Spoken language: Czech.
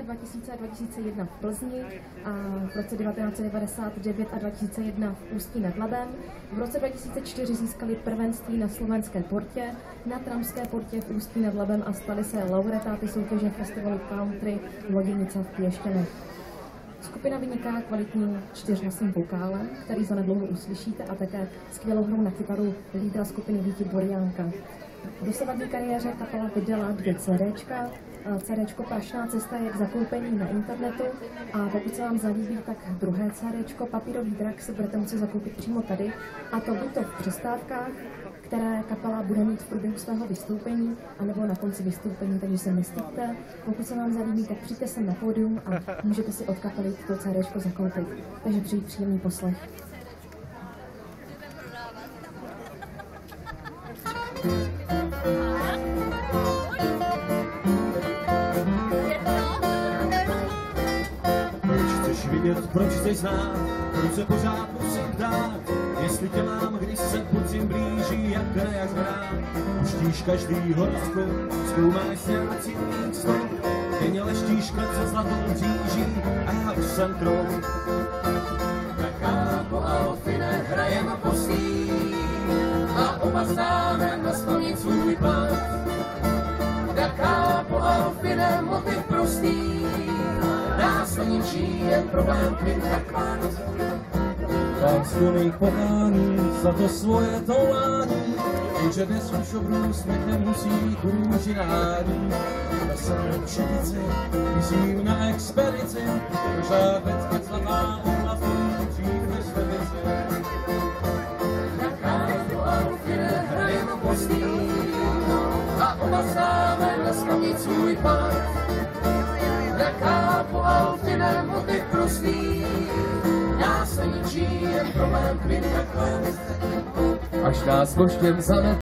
2000 a 2001 v Plzni, a v roce 1999 a 2001 v Ústí nad Labem. V roce 2004 získali prvenství na Slovenské portě, na Tramské portě v Ústí nad Labem a stali se laureáty soutěže festivalu Country Loděnice v Piešťanech. Skupina vyniká kvalitním čtyřhlasným vokálem, který zanedlouho uslyšíte, a také skvělou hrou na kytaru lídra skupiny Víti Borjánka. V dosavadní kariéře kapela vydala 2 CDčka. CDčko Prašná cesta je k zakoupení na internetu, a pokud se vám zalíbí, tak druhé CDčko Papírový drak se budete moci zakoupit přímo tady, a to buď to v přestávkách, které kapela bude mít v průběhu svého vystoupení, anebo na konci vystoupení, takže se nestyďte. Pokud se vám zalíbí, tak přijďte sem na pódium a můžete si od kapely to CDčko zakoupit. Takže přeji příjemný poslech. Proč chceš znát, proč se pořád musím ptát, jestli tě mám, když se podzim blíží, jak ne jak hrát. Puštíš každý horoskop, zkoumáš sněvací místo, denně leštíš klece zlatou říží a já už jsem krok. Taká po Alfine hrajem postý a oba známe nasplnit svůj plán. Taká po Alfine motiv prostý, nás ničí, jen problém kvinta kvát. Tak z mých podání za to svoje toulání, jenže dnes už obrůsměchem musí kůži nádí. Na samém šetici vyzím na expedici, pořád vždycky zlatá oblast, dřív než slepici. Taká po Alfine hrajem postý a oba známe nasplnit svůj plán. Taká po Alfine motiv prostý, nás ničí, jen problém kvinta kvát. Až nás koštěm zamet